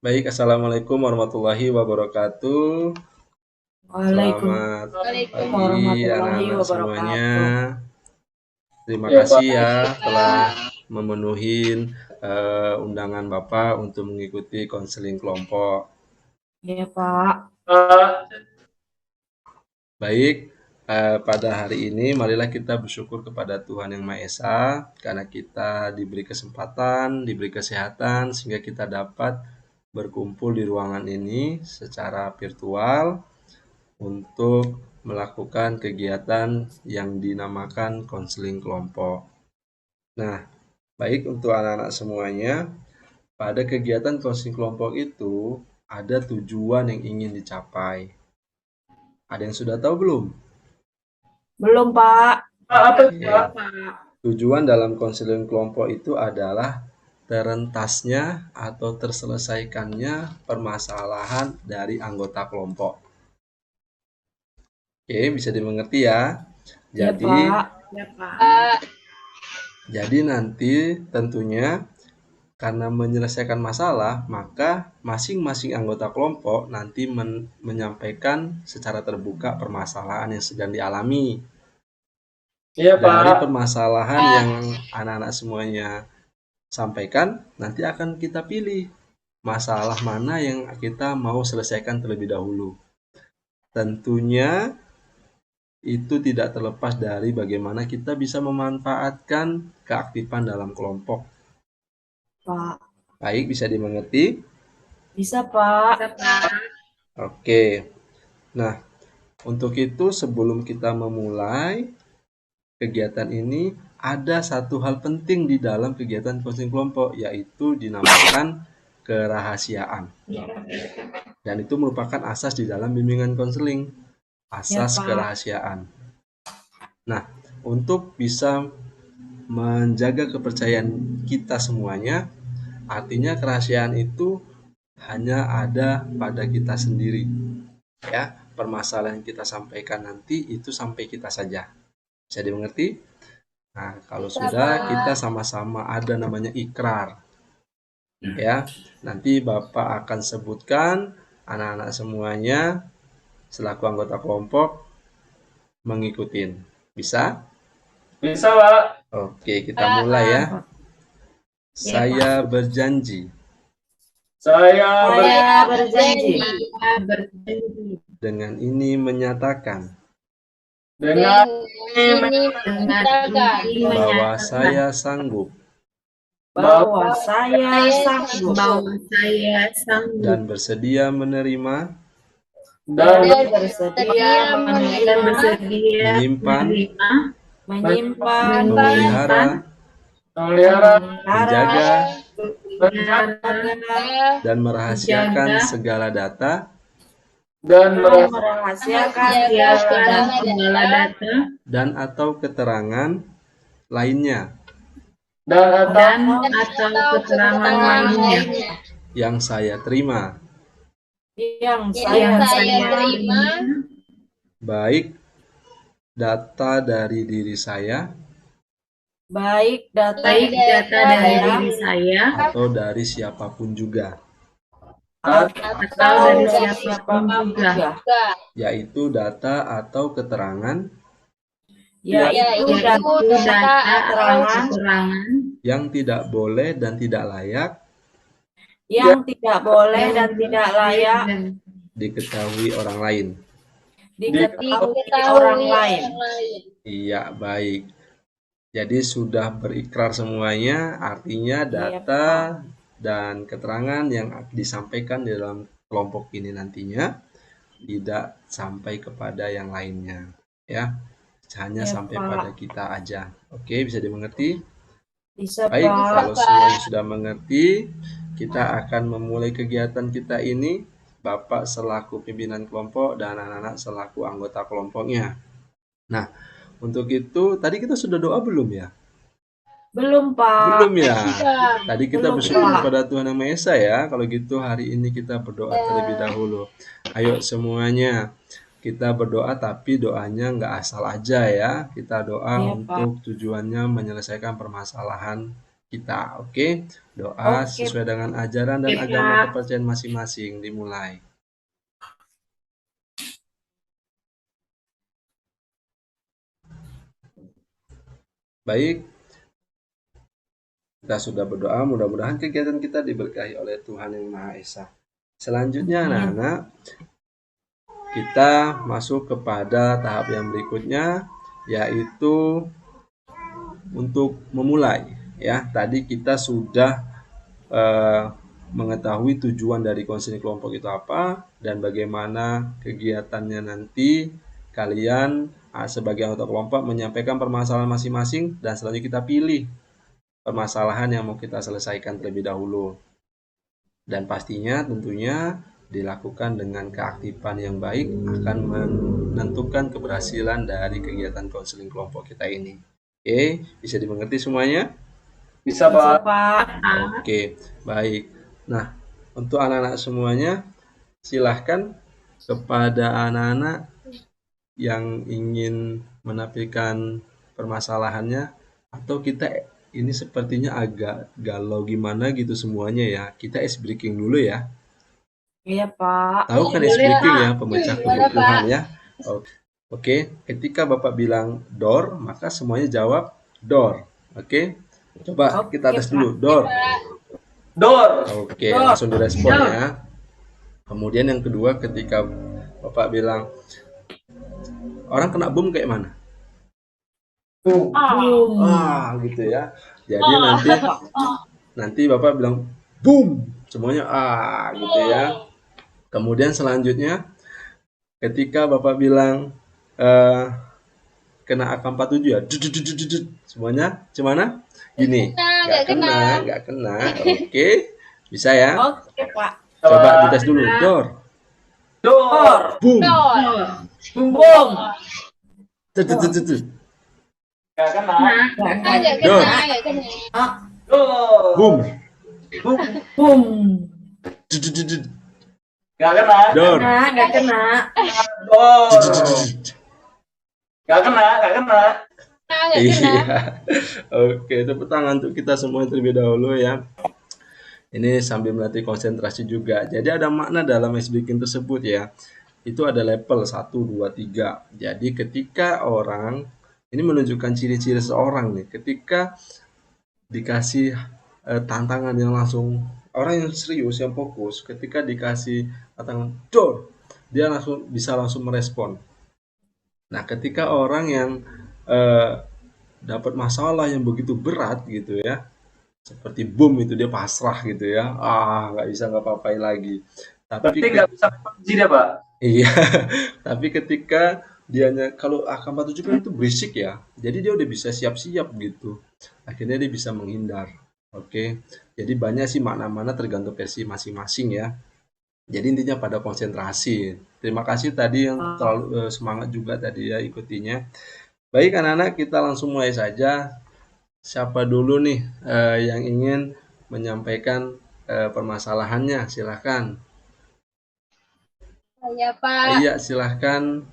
Baik, Assalamualaikum warahmatullahi wabarakatuh. Selamat Waalaikumsalam pagi warahmatullahi anak-anak semuanya. wabarakatuh. Terima Ya, kasih ya Pak. telah memenuhi undangan Bapak untuk mengikuti konseling kelompok. Ya, Pak. Baik, pada hari ini marilah kita bersyukur kepada Tuhan Yang Maha Esa karena kita diberi kesempatan, diberi kesehatan sehingga kita dapat berkumpul di ruangan ini secara virtual untuk melakukan kegiatan yang dinamakan konseling kelompok. Nah, baik untuk anak-anak semuanya, pada kegiatan konseling kelompok itu ada tujuan yang ingin dicapai. Ada yang sudah tahu belum? Belum, Pak. Apa Oke. Pak? Tujuan dalam konseling kelompok itu adalah terentasnya atau terselesaikannya permasalahan dari anggota kelompok. Oke, bisa dimengerti ya. Ya, Jadi, Pak. Jadi nanti tentunya karena menyelesaikan masalah, maka masing-masing anggota kelompok nanti menyampaikan secara terbuka permasalahan yang sedang dialami. Iya, Dari Pak. permasalahan yang anak-anak semuanya sampaikan, nanti akan kita pilih masalah mana yang kita mau selesaikan terlebih dahulu. Tentunya itu tidak terlepas dari bagaimana kita bisa memanfaatkan keaktifan dalam kelompok. Pak. Baik, bisa dimengerti? Bisa, Pak. Oke. Nah, untuk itu sebelum kita memulai kegiatan ini, ada satu hal penting di dalam kegiatan konseling kelompok, yaitu dinamakan kerahasiaan. Dan itu merupakan asas di dalam bimbingan konseling, asas Ya, Pak. kerahasiaan. Nah, untuk bisa menjaga kepercayaan kita semuanya, artinya kerahasiaan itu hanya ada pada kita sendiri. Ya, permasalahan yang kita sampaikan nanti itu sampai kita saja. Bisa dimengerti? Nah, kalau sudah kita sama-sama ada namanya ikrar. Ya, nanti Bapak akan sebutkan anak-anak semuanya selaku anggota kelompok mengikutin. Bisa? Bisa, Pak. Oke, kita mulai ya. Saya berjanji Saya berjanji dengan ini menyatakan dengan bahwa saya sanggup bahwa saya sanggup dan bersedia menerima, dan bersedia menyimpan, menyimpan, memelihara, memelihara, menjaga, menjaga, dan merahasiakan segala data dan merahasiakan segala data dan atau keterangan lainnya dan atau keterangan lainnya yang saya terima, yang saya terima, baik data dari diri saya baik data dari diri saya atau dari siapapun juga, atau dari siapapun juga, yaitu data atau keterangan yaitu data keterangan yang tidak boleh dan tidak layak yang tidak boleh dan tidak layak diketahui orang lain. diketahui orang lain. Iya, baik. Jadi sudah berikrar semuanya, artinya data dan keterangan yang disampaikan di dalam kelompok ini nantinya tidak sampai kepada yang lainnya, ya. Hanya sampai pada kita aja. Oke, bisa dimengerti? Bisa, Baik, Pak. kalau semuanya sudah mengerti, kita akan memulai kegiatan kita ini. Bapak selaku pimpinan kelompok dan anak-anak selaku anggota kelompoknya. Nah, untuk itu tadi kita sudah doa belum ya? Belum, Pak. Belum ya? Tadi kita bersyukur Pak. kepada Tuhan Yang Maha Esa ya. Kalau gitu hari ini kita berdoa terlebih dahulu. Ayo semuanya, kita berdoa tapi doanya nggak asal aja ya. Kita doa untuk tujuannya menyelesaikan permasalahan kita. Oke, doa Oke. sesuai dengan ajaran dan Oke, agama Pak. kepercayaan masing-masing. Dimulai. Baik, kita sudah berdoa, mudah-mudahan kegiatan kita diberkahi oleh Tuhan Yang Maha Esa. Selanjutnya Amin. anak-anak, kita masuk kepada tahap yang berikutnya, yaitu untuk memulai. Ya, tadi kita sudah mengetahui tujuan dari konseling kelompok itu apa dan bagaimana kegiatannya nanti kalian sebagai anggota kelompok menyampaikan permasalahan masing-masing dan selanjutnya kita pilih permasalahan yang mau kita selesaikan terlebih dahulu. Dan pastinya tentunya dilakukan dengan keaktifan yang baik akan menentukan keberhasilan dari kegiatan konseling kelompok kita ini. Oke, bisa dimengerti semuanya? Bisa, Bisa, Pak. Pak. Oke, baik. Nah, untuk anak-anak semuanya, silahkan kepada anak-anak yang ingin menampilkan permasalahannya, atau kita ini sepertinya agak galau gimana gitu semuanya ya. Kita ice breaking dulu ya. Iya, Pak. Tahu kan ice Boleh, breaking Pak. ya, pemecah kerukuhan ya. Oke, ketika Bapak bilang door, maka semuanya jawab door. Oke, coba Oke, kita tes Pak. dulu, door. Door. Oke, Door. langsung direspon Door. ya. Kemudian yang kedua, ketika Bapak bilang orang kena bom kayak mana? Boom. Gitu ya. Jadi nanti Bapak bilang boom, semuanya gitu ya. Kemudian selanjutnya ketika Bapak bilang kena AK-47 ya, semuanya gimana? Gini, nggak kena. Oke, bisa ya. Oke, Pak. Coba dites dulu, door, Door. boom, Bom. Gak kena. door, Door. boom, Bom. Gak kena. door, Nggak kena. Door. Gak kena. Gak kena. Iya. Oke, tepuk tangan untuk kita semua terlebih dahulu ya. Ini sambil melatih konsentrasi juga. Jadi ada makna dalam ice breaking tersebut ya. Itu ada level 1, 2, 3. Jadi ketika orang, ini menunjukkan ciri-ciri seseorang nih. Ketika dikasih tantangan yang langsung, orang yang serius, yang fokus, ketika dikasih tantangan door, dia bisa langsung merespon. Nah, ketika orang yang dapat masalah yang begitu berat gitu ya, seperti bom itu dia pasrah gitu ya, nggak bisa ngapa-ngapain lagi. Berarti nggak bisa kunci dia, Pak. Iya, tapi ketika dianya kalau AK-47 kan itu berisik ya, jadi dia udah bisa siap-siap gitu. Akhirnya dia bisa menghindar. Oke, jadi banyak sih makna-makna tergantung versi masing-masing ya. Jadi intinya pada konsentrasi. Terima kasih tadi yang terlalu semangat juga tadi ya ikutinya. Baik anak-anak, kita langsung mulai saja. Siapa dulu nih yang ingin menyampaikan permasalahannya? Silahkan. Saya Pak. Iya, silahkan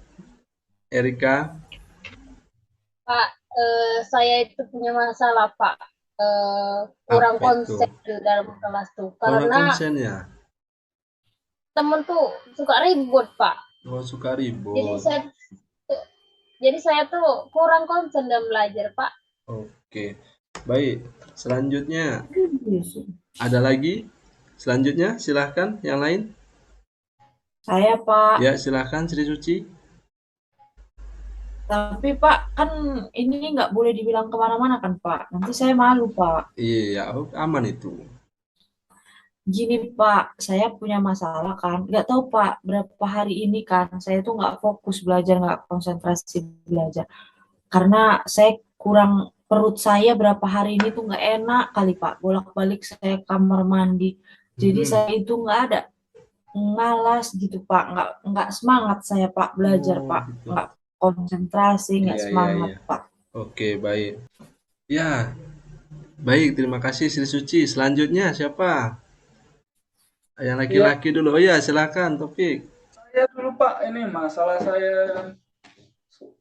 Erika. Pak, saya itu punya masalah Pak. Kurang Apa itu? konsen dalam kelas tuh. Kurang Karena konsen ya? temen tuh suka ribut Pak. Oh, suka ribut. Jadi saya tuh kurang konsen dalam belajar Pak. Oke, baik. Selanjutnya ada lagi? Selanjutnya silahkan yang lain. Saya, Pak. Ya, silahkan Sri Suci. Tapi Pak, kan ini nggak boleh dibilang kemana-mana kan Pak. Nanti saya malu Pak. Iya, aman itu. Gini Pak, saya punya masalah kan. Nggak tahu Pak, berapa hari ini kan saya tuh nggak fokus belajar, nggak konsentrasi belajar. Karena saya kurang, perut saya berapa hari ini tuh nggak enak kali Pak. Bolak-balik saya kamar mandi. Jadi saya itu nggak ada, malas gitu Pak. Nggak semangat saya Pak belajar Pak. Gitu. Nggak konsentrasi, nggak semangat Pak. Oke, baik. Ya, baik. Terima kasih Sri Suci. Selanjutnya siapa? Yang laki-laki dulu. Oh ya, silakan Taufik. Saya dulu Pak, ini masalah saya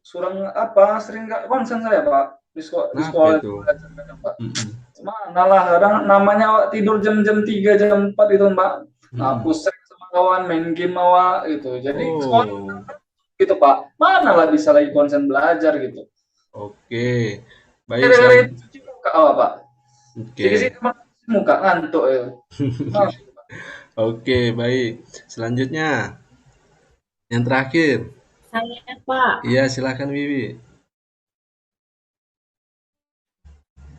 Surang apa, sering nggak konsen saya, Pak. Di Kenapa sekolah itu itu? belajar kadang, Pak. Mm-mm. Mana lah, kadang namanya awak tidur jam-jam 3 jam 4 itu, Pak. Nah, Mm-mm. aku sering sama kawan main game awak gitu. Jadi sekolah Oh, gitu, Pak. Mana lah bisa lagi konsen belajar gitu. oke. Baik, Gara-gara itu cuci muka awak, Pak. Oke. Dikit-dikit cuci muka ngantuk ya. Nah, Oke, baik. Selanjutnya, yang terakhir. Saya, Pak. Iya, silakan Wiwi.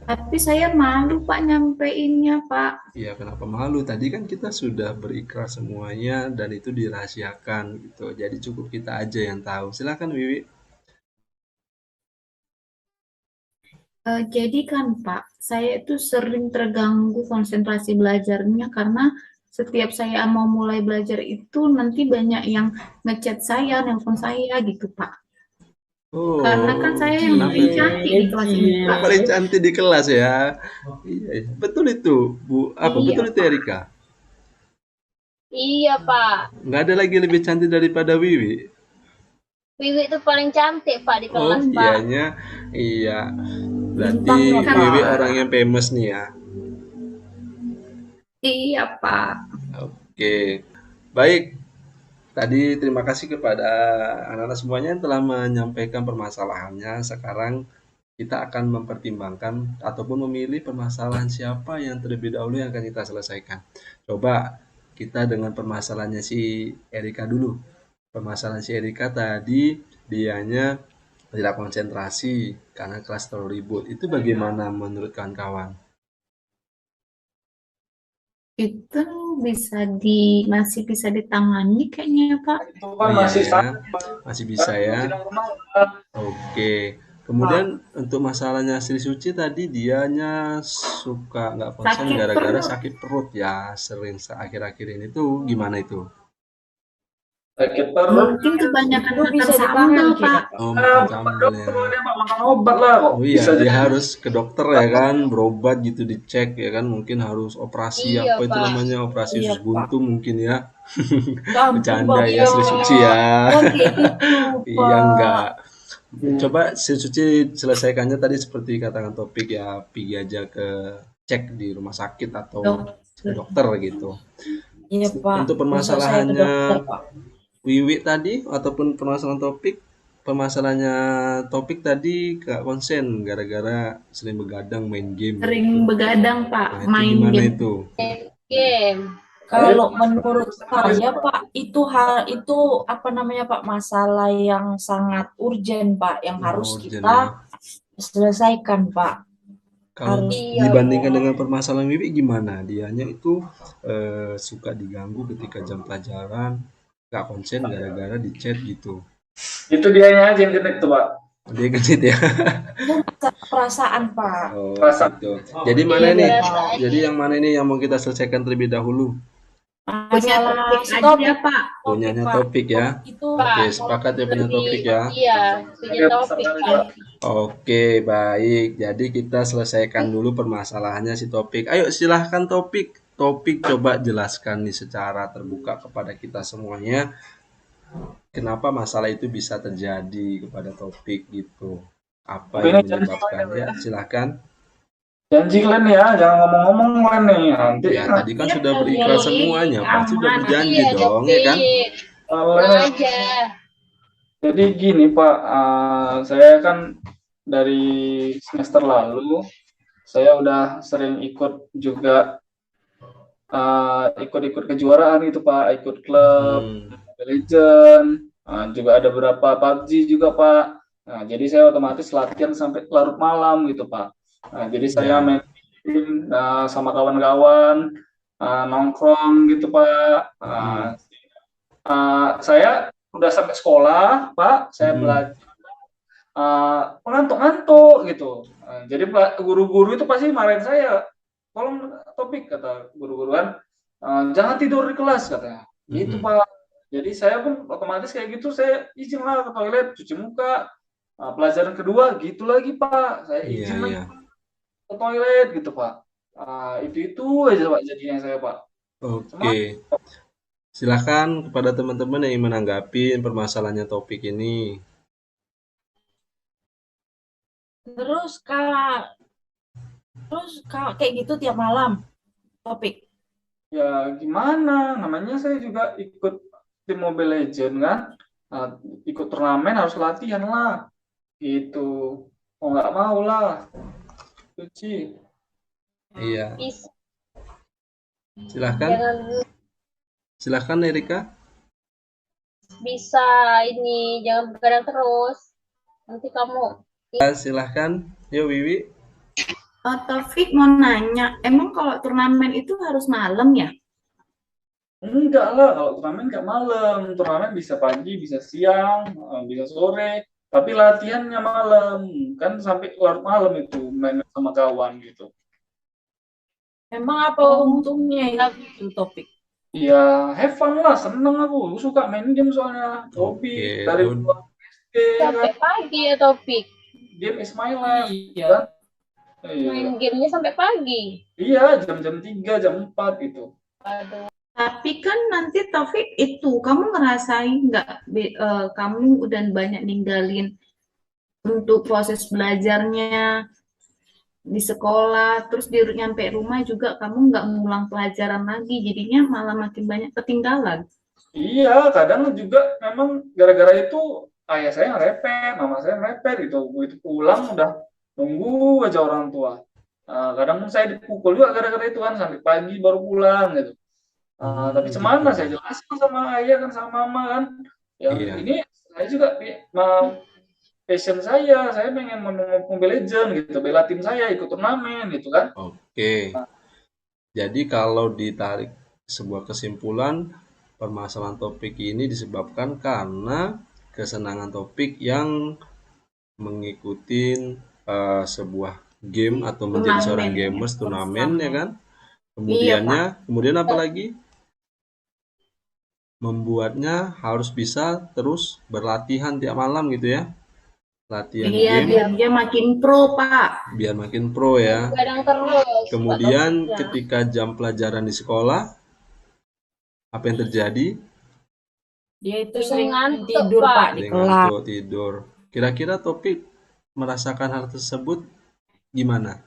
Tapi saya malu, Pak, nyampeinnya, Pak. Iya, kenapa malu? Tadi kan kita sudah berikrar semuanya dan itu dirahasiakan gitu. Jadi cukup kita aja yang tahu. Silakan Wiwi. Jadi kan Pak, saya itu sering terganggu konsentrasi belajarnya karena setiap saya mau mulai belajar itu nanti banyak yang ngechat saya, nelpon saya gitu Pak. Karena kan Oh, saya yang kenapa paling itu? cantik di kelas ini Pak. Paling cantik di kelas ya. Iya, iya. Betul itu, Bu. Apa Iya betul itu Pak. Erika? Iya, Pak. Nggak ada lagi lebih cantik daripada Wiwi. Wiwi itu paling cantik, Pak, di Oh, kelas, Pak. ianya. Iya. Berarti Bintangnya Kan Wiwi Pak. orang yang famous nih ya. Iya Pak. Oke. Baik, tadi terima kasih kepada anak-anak semuanya yang telah menyampaikan permasalahannya. Sekarang kita akan mempertimbangkan ataupun memilih permasalahan siapa yang terlebih dahulu yang akan kita selesaikan. Coba kita dengan permasalahannya si Erika dulu. Permasalahan si Erika tadi dianya tidak konsentrasi karena kelas terlalu ribut. Itu bagaimana menurut kawan-kawan? Itu masih bisa ditangani kayaknya Pak. itu Oh kan iya masih ya, sama, Pak. masih bisa ya. Masih normal, Pak. Oke. Kemudian untuk masalahnya Sri Suci tadi dianya suka nggak konsen Sakit gara-gara perut. sakit perut ya, sering akhir-akhir ini tuh gimana itu? Sakit perut. Mungkin kebanyakan Itu makan bisa sambal ditangani Pak. kayaknya, Pak. Oh, makan Bapak sambal ya. dokter dia, Pak, makan obat lah kok. Oh iya, Bisa dia jadi. harus ke dokter ya kan, berobat gitu dicek ya kan, mungkin harus operasi iya, apa itu Pak. namanya, operasi Iya usus Pak. buntu mungkin ya. Ya ampun Bercanda ya Bapak. Sri Suci ya. Kok kayak gitu Iya Pak. enggak. Coba Sri Suci selesaikannya tadi seperti katakan topik ya, pergi aja ke cek di rumah sakit atau ke Dokter. dokter gitu. Iya Pak. Untuk Besok saya ke permasalahannya dokter Pak. Wiwi tadi ataupun permasalahannya topik tadi gak konsen gara-gara sering begadang main game Sering gitu. begadang Pak, Nah, itu main gimana game. itu? Game. Kalau menurut saya Pak, itu hal itu apa namanya Pak, masalah yang sangat urgent Pak, yang harus Oh, urgent kita ya. selesaikan Pak. Kalau Harus Iya, dibandingkan Pak. dengan permasalahan Wiwi gimana? Dianya itu suka diganggu ketika jam pelajaran, gak konsen gara-gara di chat gitu. Itu dianya aja yang genit tuh, Pak. Dia genit ya. itu masalah perasaan Pak. Oh, Perasaan. gitu. Jadi mana Iya nih? Pak. Jadi yang mana ini yang mau kita selesaikan terlebih dahulu? Punya Masalah topik si aja topik, Pak. Punyanya Pak. topik ya. Topik itu Oke, Pak. sepakat ya punya Lebih, topik ya. iya, punya topik, Pak. Oke, baik. Jadi kita selesaikan dulu permasalahannya si topik. Ayo silahkan topik. Topik coba jelaskan nih secara terbuka kepada kita semuanya. Kenapa masalah itu bisa terjadi kepada topik gitu. Apa yang menyebabkan ya? Silahkan. Janji kalian ya, jangan ngomong-ngomong kalian nih. Nanti Ya, tadi kan sudah berikrar semuanya. Pasti sudah berjanji Iya, dong, ya kan? David. kalian Tenang aja. Jadi gini Pak, saya kan dari semester lalu saya udah sering ikut juga ikut-ikut kejuaraan itu Pak, ikut klub Hmm. Mobile Legend, juga ada beberapa PUBG juga Pak. Nah, jadi saya otomatis latihan sampai larut malam gitu Pak. Nah, jadi saya Ya. main game, sama kawan-kawan, nongkrong gitu Pak. Saya udah sampai sekolah Pak, saya belajar ngantuk-ngantuk gitu. Jadi guru-guru itu pasti marahin saya. Tolong topik kata guru-guru kan, jangan tidur di kelas katanya. Gitu Pak. Jadi saya pun otomatis kayak gitu, saya izin lah ke toilet, cuci muka. Pelajaran kedua gitu lagi Pak, saya Iya, izin lagi iya. ke toilet gitu Pak. Itu aja Pak jadinya saya Pak. Oke. Silahkan kepada teman-teman yang ingin menanggapi permasalahannya topik ini. Terus Kak kayak gitu tiap malam topik. Ya gimana, namanya saya juga ikut tim Mobile Legend kan. Nah, ikut turnamen harus latihan lah. Gitu. Oh nggak mau lah. Cuci. Iya, Bisa, silahkan, jangan silahkan Erika. bisa ini jangan begadang terus. Nanti kamu Silahkan, yuk Wiwi. Taufik mau nanya, emang kalau turnamen itu harus malam ya? Enggak lah, kalau turnamen nggak malam. Turnamen bisa pagi, bisa siang, bisa sore. Tapi latihannya malam. Kan sampai larut malam itu main sama kawan gitu. Emang apa untungnya itu topik? Ya, have fun lah, seneng aku. Aku suka main game soalnya. Hobi Oke, dari luar SD sampai kan. pagi ya topik. Game is my life kan. Iya. Iya, Main gamenya sampai pagi. iya jam-jam 3, jam 4 gitu. Aduh. Tapi kan nanti Taufik itu, kamu ngerasain nggak, kamu udah banyak ninggalin untuk proses belajarnya di sekolah, terus nyampe rumah juga kamu nggak ngulang pelajaran lagi, jadinya malah makin banyak ketinggalan. Iya, kadang juga memang gara-gara itu ayah saya ngerepet, mama saya ngerepet gitu. Begitu pulang udah nunggu aja orang tua. Kadang saya dipukul juga gara-gara itu kan sampai pagi baru pulang gitu. Tapi gitu. gimana saya jelasin sama ayah kan sama mama kan. Ya Iya, ini saya juga passion saya pengen main Mobile Legend gitu, bela tim saya ikut turnamen gitu kan. oke. Jadi kalau ditarik sebuah kesimpulan, permasalahan topik ini disebabkan karena kesenangan topik yang mengikuti sebuah game atau menjadi seorang Turnamen. gamers turnamen ya kan. Iya, Pak. Kemudian apa lagi? Membuatnya harus bisa terus berlatihan tiap malam gitu ya. Latihan Iya, game biar dia makin pro, Pak. biar makin pro ya. Begadang terus. Kemudian topiknya. ketika jam pelajaran di sekolah, apa yang terjadi? Dia itu Sering sering ngantuk, tidur Pak. Pak di Sering kelas. ngantuk, tidur. Kira-kira Topik merasakan hal tersebut gimana?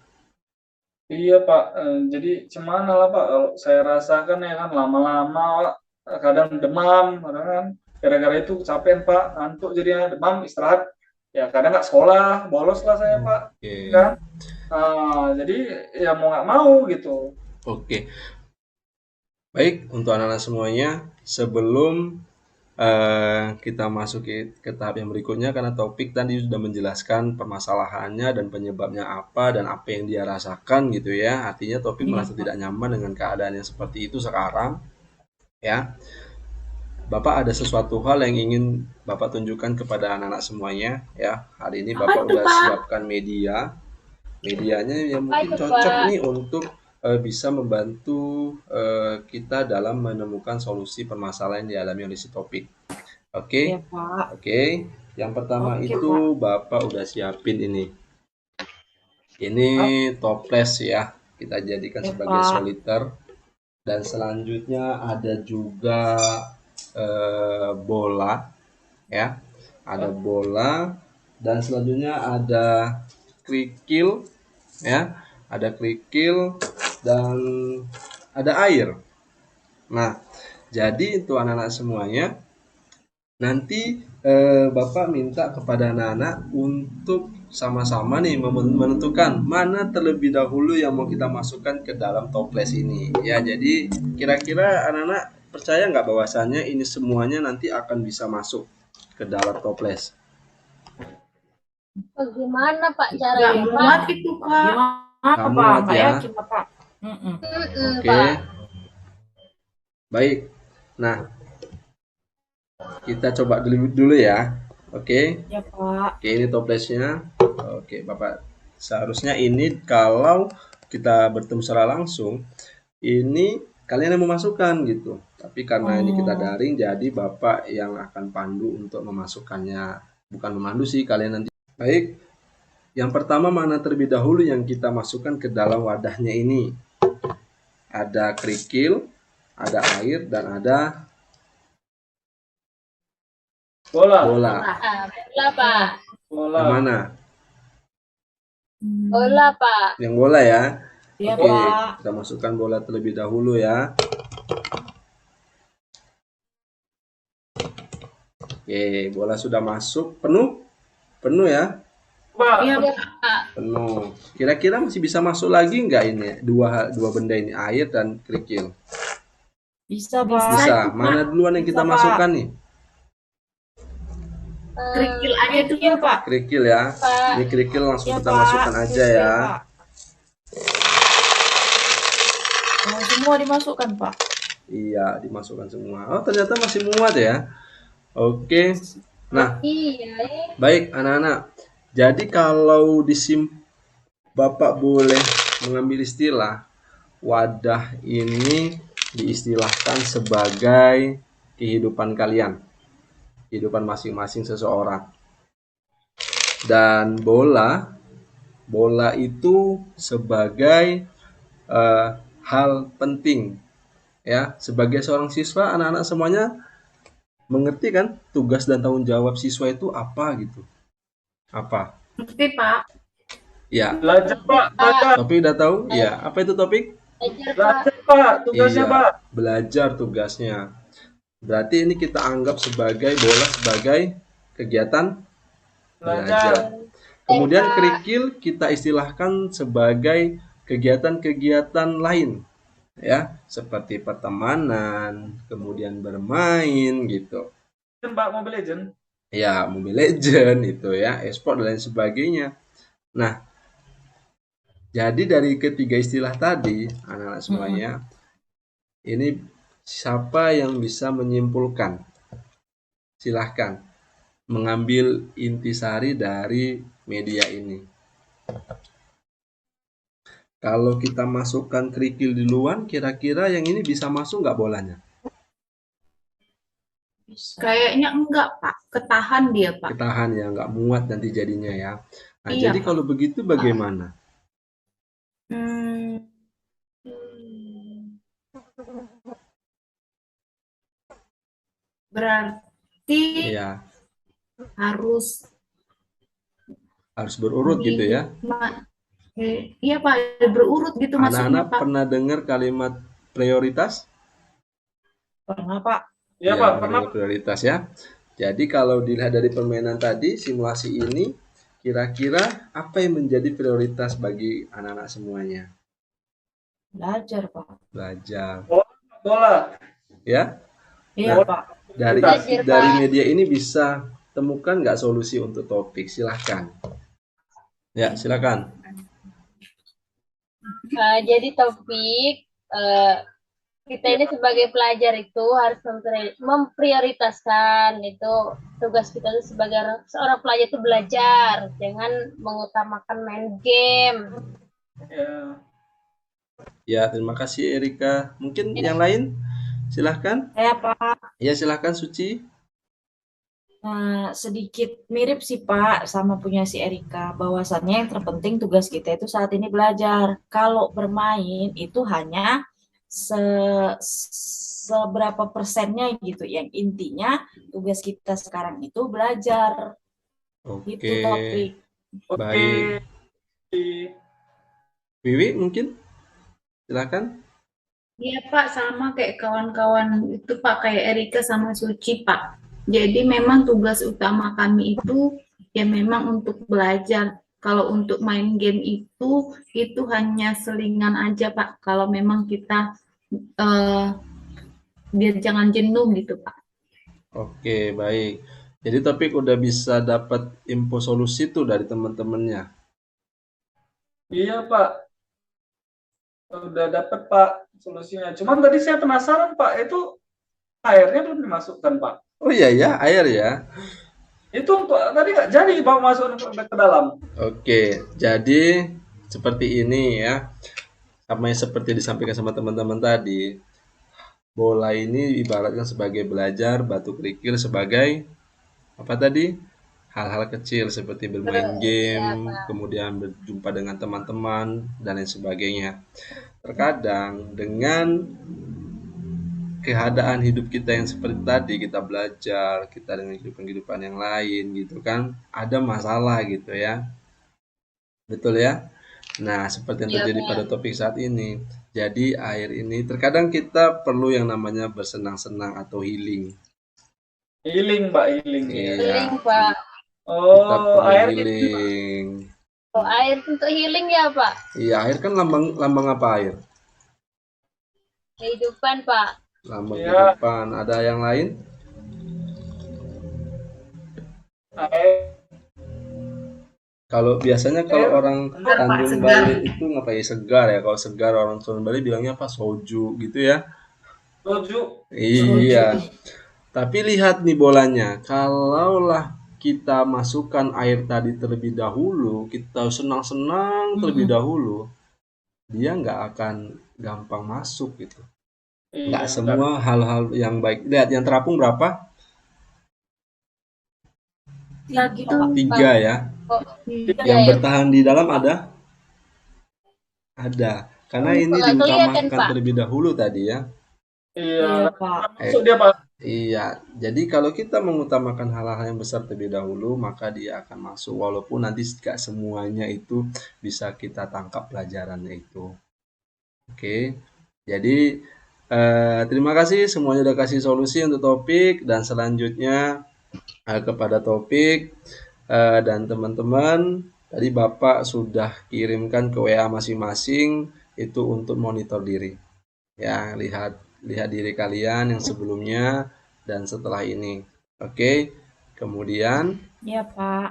Iya Pak, jadi gimana lah Pak, kalau saya rasakan ya kan lama-lama kadang demam, kadang kan gara-gara itu kecapean Pak, ngantuk jadinya demam, istirahat, ya kadang nggak sekolah, bolos lah saya Pak, Oke, kan? Jadi ya mau nggak mau gitu. oke. Baik, untuk anak-anak semuanya, sebelum kita masuk ke tahap yang berikutnya, karena Topik tadi sudah menjelaskan permasalahannya dan penyebabnya apa dan apa yang dia rasakan gitu ya. Artinya Topik merasa tidak nyaman dengan keadaan yang seperti itu sekarang, ya. Bapak ada sesuatu hal yang ingin Bapak tunjukkan kepada anak-anak semuanya ya. Hari ini Apa Bapak tuh, udah Pak? siapkan medianya yang Apa mungkin itu, cocok Pak? nih untuk bisa membantu kita dalam menemukan solusi permasalahan yang dialami oleh si Topik. Oke, Iya Pak. oke. Yang pertama Oke, itu Bapak udah siapin ini. Ini toples ya. Kita jadikan Iya, sebagai Pak. soliter. Dan selanjutnya ada juga bola ya, ada bola dan selanjutnya ada kerikil ya, ada kerikil dan ada air. Nah, jadi itu anak-anak semuanya, nanti Bapak minta kepada anak-anak untuk sama-sama nih menentukan mana terlebih dahulu yang mau kita masukkan ke dalam toples ini ya. Jadi kira-kira anak-anak percaya nggak bahwasannya ini semuanya nanti akan bisa masuk ke dalam toples? Bagaimana Pak Nggak caranya, Pak? muat itu, Pak. Gimana Kamu Pak? muat Nggak ya? yakin Bapak. Oke, Pak. baik. Nah, kita coba dulu ya. Oke. Ya Pak. Oke, ini toplesnya. Oke, Bapak. Seharusnya ini kalau kita bertemu secara langsung, ini kalian yang memasukkan gitu. Tapi karena ini kita daring, jadi Bapak yang akan pandu untuk memasukkannya. Bukan memandu sih, kalian nanti. Baik. Yang pertama mana terlebih dahulu yang kita masukkan ke dalam wadahnya ini? Ada kerikil, ada air, dan ada Bola, bola. Bola, Pak. Yang mana? Bola, Pak. Yang bola ya. Iya, Oke, Pak. kita masukkan bola terlebih dahulu ya. Oke, bola sudah masuk. Penuh? Penuh ya? Pak, Iya, Iya, Pak. Penuh. Kira-kira masih bisa masuk lagi nggak ini? Dua benda ini, air dan kerikil. Bisa, Bisa Pak. Bisa. itu, Pak. Mana duluan yang Bisa, kita Pak. masukkan nih? Kerikil aja dulu, Iya, Pak. Pak. Kerikil ya. Pak. Ini kerikil langsung Iya, kita Pak. masukkan aja Kerikil, ya. Pak. Jangan semua dimasukkan, Pak. Iya, dimasukkan semua. Oh, ternyata masih muat ya. Oke. Nah, Iya, baik anak-anak. Jadi kalau Bapak boleh mengambil istilah, wadah ini diistilahkan sebagai kehidupan kalian, kehidupan masing-masing seseorang. Dan bola itu sebagai hal penting ya. Sebagai seorang siswa, anak-anak semuanya mengerti kan tugas dan tanggung jawab siswa itu apa gitu? Apa? Ngerti, Pak. Ya, belajar, Pak. Belajar. topik udah tahu? Ya, apa itu topik? belajar, Pak. Belajar, Pak. Tugasnya, Iya, Pak. belajar tugasnya. Berarti ini kita anggap sebagai bola sebagai kegiatan Belajar. belajar. Kemudian Pak. kerikil kita istilahkan sebagai kegiatan-kegiatan lain ya, seperti pertemanan, kemudian bermain gitu. Kan Pak, Mobile Legend. Ya, Mobile Legend itu ya, e-sport dan lain sebagainya. Nah, jadi dari ketiga istilah tadi, anak-anak semuanya, ini siapa yang bisa menyimpulkan? Silahkan mengambil intisari dari media ini. Kalau kita masukkan kerikil di luar, kira-kira yang ini bisa masuk nggak bolanya? Kayaknya enggak, Pak. Ketahan dia, Pak. Ketahan ya, nggak muat nanti jadinya ya. Nah, Iya, jadi Pak. kalau begitu bagaimana? Hmm, berarti Ya, harus harus berurut gitu ya. Iya, Pak, berurut gitu masuknya, Anak-anak Pak. pernah dengar kalimat prioritas? Pernah, Pak. Iya, Ya, Pak. pernah Pernah. dengar prioritas ya. Jadi kalau dilihat dari permainan tadi, simulasi ini, kira-kira apa yang menjadi prioritas bagi anak-anak semuanya? Belajar, Pak. Belajar. Bola. Ya, Iya, Nah, Pak. dari Belajar, dari Pak. media ini bisa temukan nggak solusi untuk topik? Silahkan. Ya, silakan. Jadi topik kita ini sebagai pelajar itu harus memprioritaskan itu tugas kita itu sebagai seorang pelajar itu belajar, jangan mengutamakan main game. Ya. Ya, terima kasih Erika. Mungkin yang lain? Silahkan. Saya, Pak. Ya, silahkan Suci. Nah, sedikit mirip sih Pak sama punya si Erika, bahwasannya yang terpenting tugas kita itu saat ini belajar. Kalau bermain itu hanya seberapa persennya gitu. Yang intinya tugas kita sekarang itu belajar. Itu Oke, topik. baik. Wiwi mungkin? Silahkan. Iya, Pak, sama kayak kawan-kawan itu, Pak, kayak Erika sama Suci, Pak. Jadi memang tugas utama kami itu ya memang untuk belajar. Kalau untuk main game itu hanya selingan aja, Pak. Kalau memang kita biar jangan jenuh gitu, Pak. Oke, baik. Jadi topik udah bisa dapat info solusi tuh dari teman-temannya. Iya, Pak. Udah dapat, Pak, solusinya. Cuman tadi saya penasaran, Pak, itu airnya belum dimasukkan, Pak. Oh iya ya, air ya. Itu untuk tadi nggak jadi, Pak, masuk ke dalam. Oke, jadi seperti ini ya. Sama yang seperti disampaikan sama teman-teman tadi. Bola ini ibaratkan sebagai belajar, batu kerikil sebagai apa tadi? Hal-hal kecil seperti bermain game, kemudian berjumpa dengan teman-teman dan lain sebagainya. Terkadang dengan keadaan hidup kita yang seperti tadi, kita belajar, kita dengan kehidupan yang lain gitu kan, ada masalah gitu ya. Betul ya? Nah, seperti yang Iya, terjadi Pak. pada topik saat ini. Jadi, air ini terkadang kita perlu yang namanya bersenang-senang atau healing. Healing, Pak, healing ya. Iya, Healing, Pak. kita Oh, perlu air ini, Pak. healing. Oh, air untuk healing ya, Pak. Iya, air kan lambang lambang apa air? Kehidupan, Pak. Lambang Ya, kehidupan. Ada yang lain? air, Kalau biasanya kalau orang Segar, Pak, Tanjung segar. Balai itu ngapain segar ya? Kalau segar orang Tanjung Balai bilangnya apa? Soju gitu ya. soju. Iya. Tapi lihat nih bolanya. Kalaulah kita masukkan air tadi terlebih dahulu, kita senang-senang terlebih Mm-mm. dahulu, dia nggak akan gampang masuk gitu. Nggak Iya, enggak. semua hal-hal yang baik. Lihat yang terapung berapa? Lagi Pak. Tiga ya. Oh, Hmm. Yang ya, ya. bertahan di dalam ada? Ada. Karena Kok ini nggak kelihatan, diutamakan Pak? terlebih dahulu tadi ya. Iya, Iya nggak Pak. masuk dia, Pak. Iya, jadi kalau kita mengutamakan hal-hal yang besar terlebih dahulu, maka dia akan masuk. Walaupun nanti gak semuanya itu bisa kita tangkap pelajarannya itu. Oke, jadi terima kasih semuanya udah kasih solusi untuk topik dan selanjutnya kepada topik dan teman-teman. Tadi Bapak sudah kirimkan ke WA masing-masing itu untuk monitor diri. Ya, lihat lihat diri kalian yang sebelumnya dan setelah ini. Oke. Kemudian Iya Pak.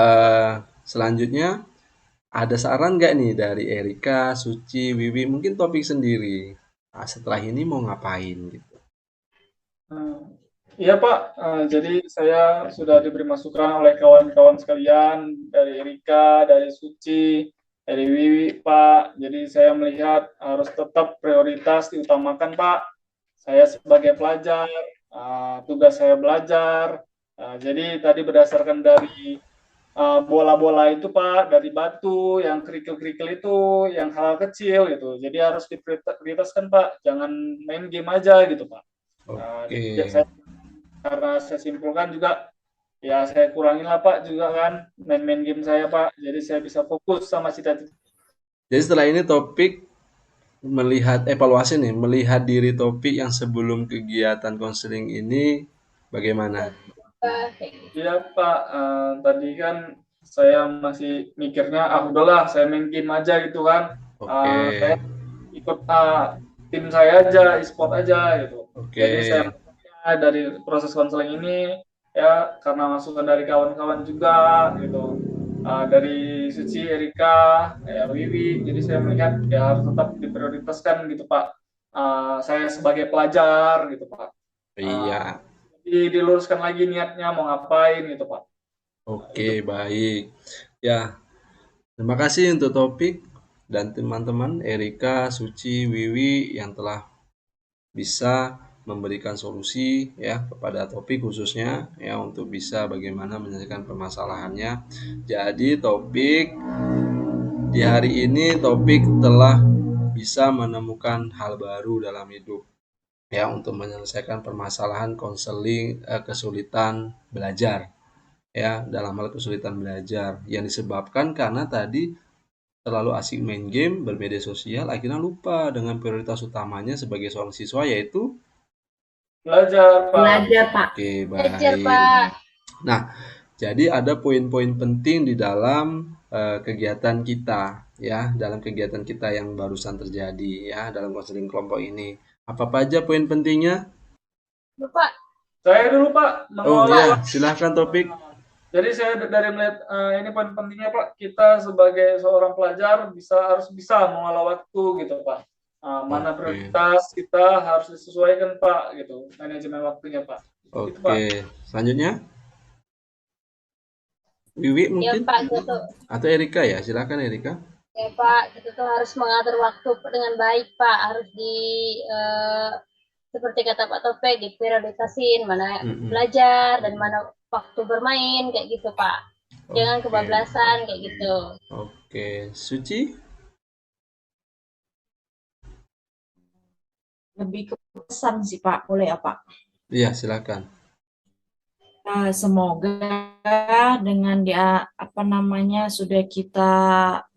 eh selanjutnya ada saran nggak nih dari Erika, Suci, Wiwi, mungkin topik sendiri. Nah, setelah ini mau ngapain gitu. Hmm. Iya, Pak. Jadi saya sudah diberi masukan oleh kawan-kawan sekalian dari Erika, dari Suci, dari Wiwi, Pak. Jadi saya melihat harus tetap prioritas diutamakan, Pak. Saya sebagai pelajar, tugas saya belajar. Jadi tadi berdasarkan dari bola-bola itu, Pak, dari batu, yang kerikil-kerikil itu, yang hal kecil gitu. Jadi harus diprioritaskan, Pak. Jangan main game aja gitu, Pak. Oke. Saya, karena saya simpulkan juga, ya saya kurangin lah, Pak, juga kan main-main game saya, Pak. Jadi saya bisa fokus sama cita-cita. Jadi setelah ini topik melihat evaluasi nih, melihat diri topik yang sebelum kegiatan konseling ini bagaimana? Pak, kayak gitu. Iya, Pak. Tadi kan saya masih mikirnya, udahlah saya main game aja gitu kan. Oke. Saya ikut tim saya aja, e-sport aja gitu. Oke. Jadi saya dari proses konseling ini, ya karena masukan dari kawan-kawan juga gitu, dari Suci, Erika, ya Wiwi, jadi saya melihat ya harus tetap diprioritaskan gitu, Pak. Saya sebagai pelajar gitu, Pak. Iya. Jadi diluruskan lagi niatnya mau ngapain gitu, Pak. Oke, Itu. baik. Ya, terima kasih untuk topik dan teman-teman Erika, Suci, Wiwi yang telah bisa memberikan solusi ya kepada topik khususnya ya untuk bisa bagaimana menyelesaikan permasalahannya. Jadi topik di hari ini topik telah bisa menemukan hal baru dalam hidup ya untuk menyelesaikan permasalahan konseling kesulitan belajar ya dalam hal kesulitan belajar yang disebabkan karena tadi terlalu asik main game, bermedia sosial, akhirnya lupa dengan prioritas utamanya sebagai seorang siswa yaitu Belajar, Pak. Belajar, Pak. oke, Belajar, baik. Pak. Nah, jadi ada poin-poin penting di dalam kegiatan kita ya, dalam kegiatan kita yang barusan terjadi ya dalam konseling kelompok ini. Apa aja poin pentingnya? Bapak, Saya dulu, Pak, Oh mengelola. ya, silahkan topik. Jadi saya dari melihat ini poin pentingnya, Pak, kita sebagai seorang pelajar harus bisa mengelola waktu gitu, Pak. Mana Oke. prioritas kita harus disesuaikan, Pak, gitu. Manajemen waktunya, Pak. Gitu, Pak. Oke, selanjutnya Wiwi ya mungkin Pak, gitu. atau Erika ya, silakan Erika. Ya Pak, kita tuh harus mengatur waktu dengan baik, Pak. Harus eh, seperti kata Pak Topik, diprioritasin mana Mm-mm. belajar dan mana waktu bermain, kayak gitu, Pak. Jangan Oke. kebablasan, kayak gitu. Oke, Suci? Lebih ke pesan sih Pak. Boleh ya Pak? Iya, silakan. Semoga dengan sudah kita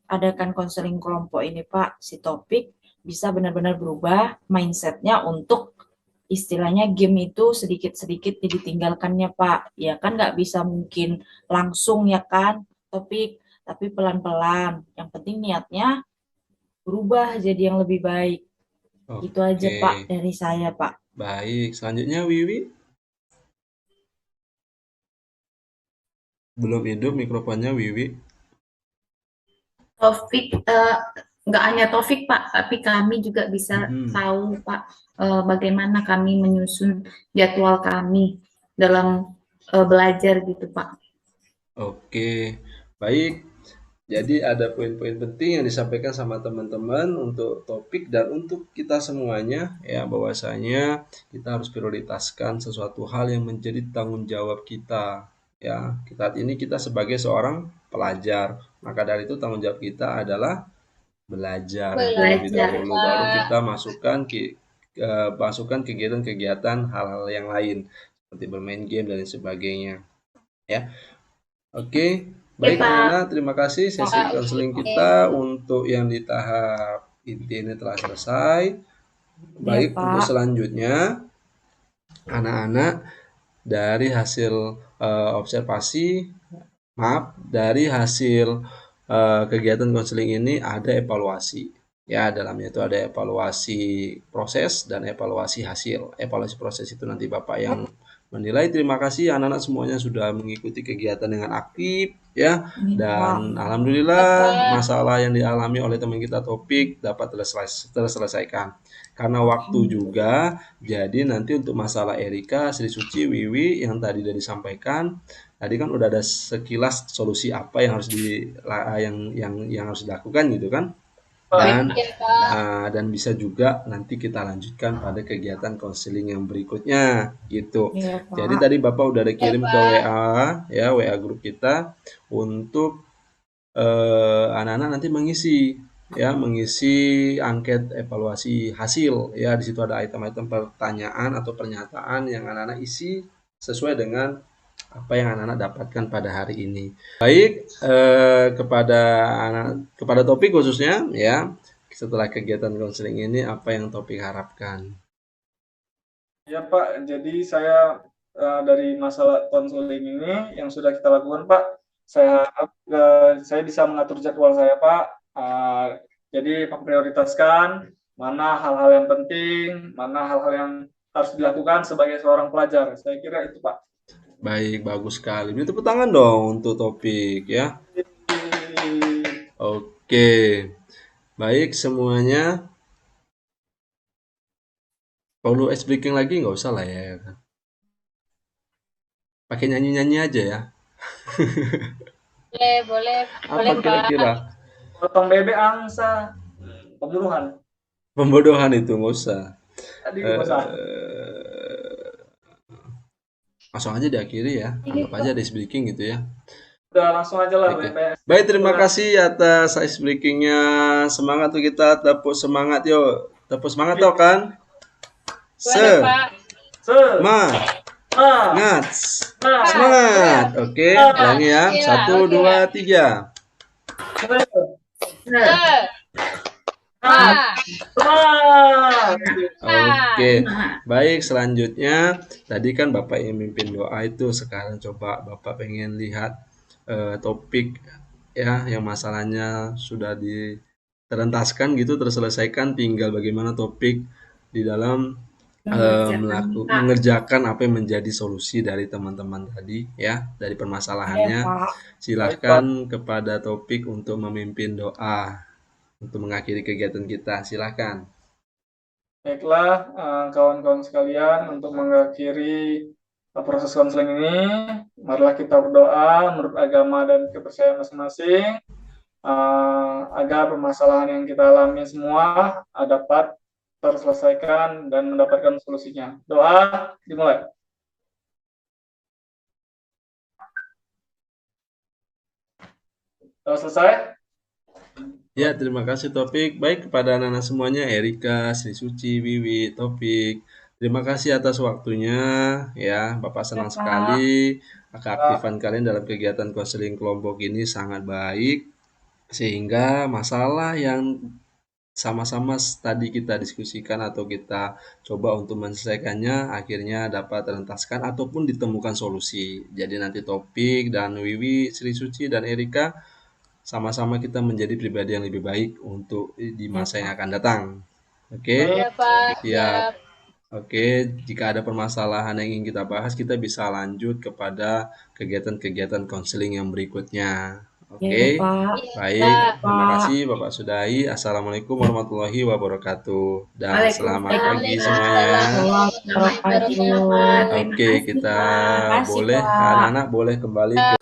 adakan konseling kelompok ini Pak, si Topik bisa benar-benar berubah mindsetnya untuk istilahnya game itu sedikit-sedikit ditinggalkannya Pak. Ya kan nggak bisa mungkin langsung ya kan Topik, tapi pelan-pelan. Yang penting niatnya berubah jadi yang lebih baik. Itu aja Oke, Pak dari saya Pak. baik. Selanjutnya Wiwi, belum hidup mikrofonnya Wiwi. Taufik, nggak hanya Taufik Pak, tapi kami juga bisa tahu Pak bagaimana kami menyusun jadwal kami dalam belajar gitu Pak. Oke, baik. Jadi ada poin-poin penting yang disampaikan sama teman-teman untuk topik dan untuk kita semuanya ya, bahwasanya kita harus prioritaskan sesuatu hal yang menjadi tanggung jawab kita ya. Saat ini kita sebagai seorang pelajar, maka dari itu tanggung jawab kita adalah belajar terlebih Belajar, dahulu, baru Pak. kita masukkan kegiatan-kegiatan hal-hal yang lain seperti bermain game dan sebagainya ya. Oke, baik Pak. anak-anak, terima kasih sesi Pak, konseling oke. kita untuk yang di tahap inti ini telah selesai. Baik, Pak. untuk selanjutnya anak-anak dari hasil dari hasil kegiatan konseling ini ada evaluasi. Ya, dalamnya itu ada evaluasi proses dan evaluasi hasil. Evaluasi proses itu nanti Bapak yang menilai. Terima kasih anak-anak semuanya sudah mengikuti kegiatan dengan aktif ya. Dan alhamdulillah masalah yang dialami oleh teman kita Topik dapat terselesaikan. Karena waktu juga, jadi nanti untuk masalah Erika, Sri Suci, Wiwi yang tadi sudah disampaikan, tadi kan udah ada sekilas solusi apa yang harus yang harus dilakukan gitu kan. Dan bisa juga nanti kita lanjutkan pada kegiatan konseling yang berikutnya gitu. Iya, Pak. Jadi tadi Bapak udah ada kirim ke WA ya, WA grup kita untuk anak-anak nanti mengisi angket evaluasi hasil ya. Di situ ada item-item pertanyaan atau pernyataan yang anak-anak isi sesuai dengan apa yang anak-anak dapatkan pada hari ini. Baik, kepada Topik khususnya ya, setelah kegiatan konseling ini apa yang Topik harapkan? Ya Pak, jadi saya dari masalah konseling ini yang sudah kita lakukan Pak, saya harap saya bisa mengatur jadwal saya Pak. Jadi memprioritaskan mana hal-hal yang penting, mana hal-hal yang harus dilakukan sebagai seorang pelajar. Saya kira itu Pak. Baik, bagus sekali. Beri tepuk tangan dong untuk Topik ya. Oke, baik semuanya. Perlu ice breaking lagi nggak usah lah ya. Pakai nyanyi-nyanyi aja ya. Boleh Apa kira-kira? Potong bebek angsa, pembunuhan. Pembodohan itu nggak usah. Tadi nggak usah. Langsung aja diakhiri ya. Anggap aja ada ice breaking gitu ya. Udah langsung aja lah. Oke. Baik, terima kasih atas ice breakingnya. Semangat tuh kita, tepuk semangat yuk. Tepuk semangat tau kan? Semangat. Oke, ulangi ya. 1, 2, 3. Oke, baik selanjutnya tadi kan Bapak yang mimpin doa itu, sekarang coba Bapak pengen lihat Topik ya yang masalahnya sudah diterentaskan gitu, terselesaikan, tinggal bagaimana Topik di dalam mengerjakan apa yang menjadi solusi dari teman-teman tadi ya, dari permasalahannya. Silahkan kepada Topik untuk memimpin doa untuk mengakhiri kegiatan kita. Silahkan. Baiklah, kawan-kawan sekalian, untuk mengakhiri proses konseling ini, marilah kita berdoa menurut agama dan kepercayaan masing-masing, agar permasalahan yang kita alami semua dapat terselesaikan dan mendapatkan solusinya. Doa dimulai. Sudah selesai? Ya, terima kasih Topik. Baik kepada anak-anak semuanya, Erika, Sri Suci, Wiwi, Topik. Terima kasih atas waktunya ya, Bapak senang Pak. sekali keaktifan kalian dalam kegiatan konseling kelompok ini sangat baik, sehingga masalah yang sama-sama tadi kita diskusikan atau kita coba untuk menyelesaikannya akhirnya dapat terentaskan ataupun ditemukan solusi. Jadi nanti Topik dan Wiwi, Sri Suci dan Erika sama-sama kita menjadi pribadi yang lebih baik untuk di masa yang akan datang. Oke? Ya Pak, Siap. siap. Oke, jika ada permasalahan yang ingin kita bahas, kita bisa lanjut kepada kegiatan-kegiatan konseling yang berikutnya. Oke, Ya, Pak. baik. Pak. Terima kasih Bapak Sudahi. Assalamualaikum warahmatullahi wabarakatuh. Dan selamat pagi semuanya. Waalaikumsalam warahmatullahi wabarakatuh. Oke, kita Terima kasih, boleh, Pak. anak-anak boleh kembali ke